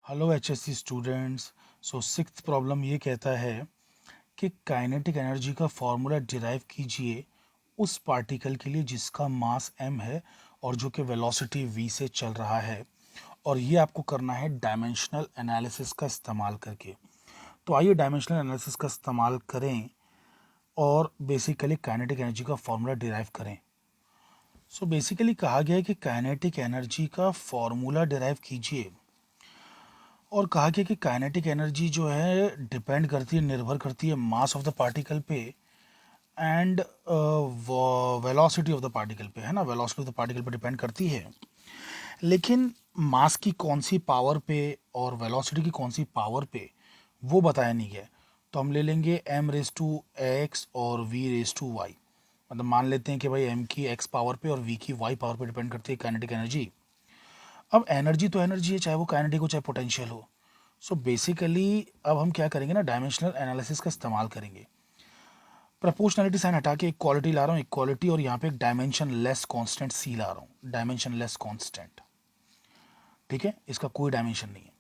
Hello HSC students. So sixth problem ये कहता है कि काइनेटिक एनर्जी का फॉर्मूला डिराइव कीजिए उस पार्टिकल के लिए जिसका मास m है और जो कि वेलोसिटी v से चल रहा है, और ये आपको करना है डायमेंशनल एनालिसिस का इस्तेमाल करके। तो आइए डायमेंशनल एनालिसिस का इस्तेमाल करें और बेसिकली काइनेटिक एनर्जी का फॉर्मूला डिराइव करें। सो बेसिकली कहा गया है कि काइनेटिक एनर्जी का फॉर्मूला डिराइव कीजिए, और कहा गया कि काइनेटिक एनर्जी जो है डिपेंड करती है, निर्भर करती है मास ऑफ द पार्टिकल पे and velocity of the particle पे, है ना। वेलोसिटी ऑफ द पार्टिकल पे डिपेंड करती है, लेकिन मास की कौन सी पावर पे और वेलोसिटी की कौन सी पावर पे वो बताया नहीं गया। तो हम ले लेंगे m रेस टू एक्स और v रेस टू वाई। मतलब मान लेते हैं कि भाई m की x पावर पे और v की y पावर पे डिपेंड करती है काइनेटिक एनर्जी। अब एनर्जी तो एनर्जी है, चाहे वो काइनेटिक हो चाहे पोटेंशियल हो। सो बेसिकली अब हम क्या करेंगे ना, डायमेंशनल एनालिसिस का इस्तेमाल करेंगे। प्रपोर्शनलिटी साइन हटा के इक्वालिटी ला रहा हूँ, इक्वालिटी, और यहाँ पे एक डायमेंशन लेस कांस्टेंट सी ला रहा हूँ, डायमेंशन लेस कांस्टेंट। ठीक है, इसका कोई डायमेंशन नहीं है।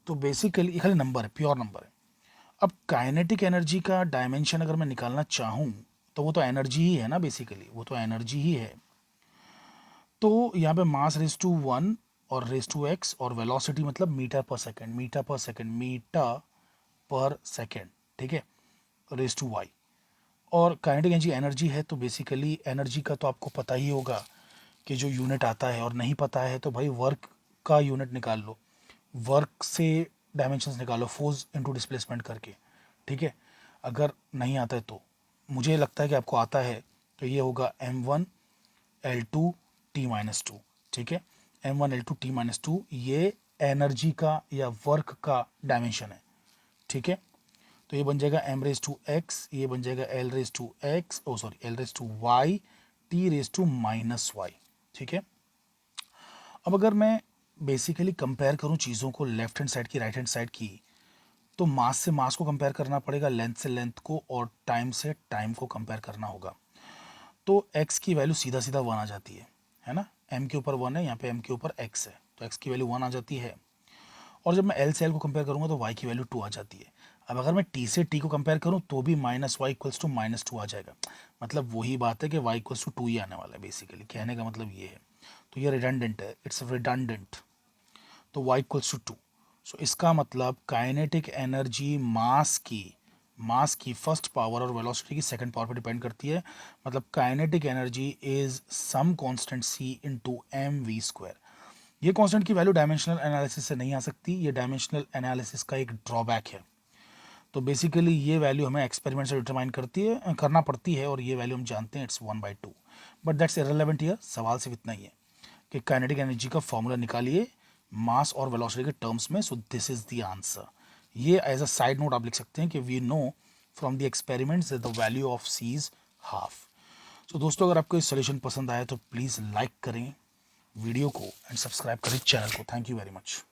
तो बेसिकली खाली नंबर है, प्योर नंबर है। अब काइनेटिक एनर्जी का डायमेंशन अगर मैं निकालना चाहूँ तो वो तो एनर्जी ही है ना, बेसिकली वो तो एनर्जी ही है। तो यहाँ पे मास रेस टू वन और रेस टू एक्स और वेलोसिटी मतलब मीटर पर सेकेंड, मीटर पर सेकेंड, मीटर पर सेकेंड। ठीक है, रेस टू वाई। और काइनेटिक एनर्जी एनर्जी है, तो बेसिकली एनर्जी का तो आपको पता ही होगा कि जो यूनिट आता है, और नहीं पता है तो भाई वर्क का यूनिट निकाल लो, वर्क से डायमेंशंस निकालो, फोर्स इनटू डिस्प्लेसमेंट करके। ठीक है, अगर नहीं आता है तो मुझे लगता है कि आपको आता है, तो ये होगा m1 L2 T-2। ठीक है, m1 L2 T-2 ये एनर्जी का या वर्क का डायमेंशन है। ठीक है, तो ये बन जाएगा m रेस टू एक्स, ये बन जाएगा l raise to X, oh sorry l raise to Y, t raise to minus Y. ठीक है, अब अगर मैं बेसिकली कंपेयर करूं चीज़ों को, लेफ्ट हैंड साइड की राइट हैंड साइड की, तो मास से मास को कंपेयर करना पड़ेगा, लेंथ से लेंथ को, और टाइम से टाइम को कंपेयर करना होगा। तो x की वैल्यू सीधा सीधा वन आ जाती है ना। m के ऊपर वन है, यहाँ पे m के ऊपर x है, तो x की वैल्यू वन आ जाती है। और जब मैं l से l को कंपेयर करूंगा तो y की वैल्यू टू आ जाती है। अब अगर मैं t से t को कंपेयर करूं तो भी minus Y equals to minus two आ जाएगा। मतलब वही बात है कि y इक्वल्स टू टू ही आने वाला है, बेसिकली कहने का मतलब ये है। तो ये रिडंडेंट है, इट्स रिडंडेंट। तो y equals to two. So इसका मतलब काइनेटिक एनर्जी मास की फर्स्ट पावर और वेलोसिटी की सेकंड पावर पर डिपेंड करती है। मतलब kinetic energy is some constant c into M V square. ये कांस्टेंट की वैल्यू डायमेंशनल एनालिसिस से नहीं आ सकती, ये डायमेंशनल एनालिसिस का एक ड्रॉबैक है। तो बेसिकली ये वैल्यू हमें एक्सपेरिमेंट से डिटरमाइन करना पड़ती है, और ये वैल्यू हम जानते हैं, it's 1/2। But that's irrelevant here, सवाल सिर्फ इतना ही है कि काइनेटिक एनर्जी का फॉर्मूला निकालिए मास और वेलोसिटी के टर्म्स में। So this is the answer. ये एज अ साइड नोट आप लिख सकते हैं कि we know from the experiments the value of C is half. So दोस्तों, अगर आपको ये सोल्यूशन पसंद आया तो प्लीज़ लाइक करें वीडियो को एंड सब्सक्राइब करें चैनल को। Thank you very much.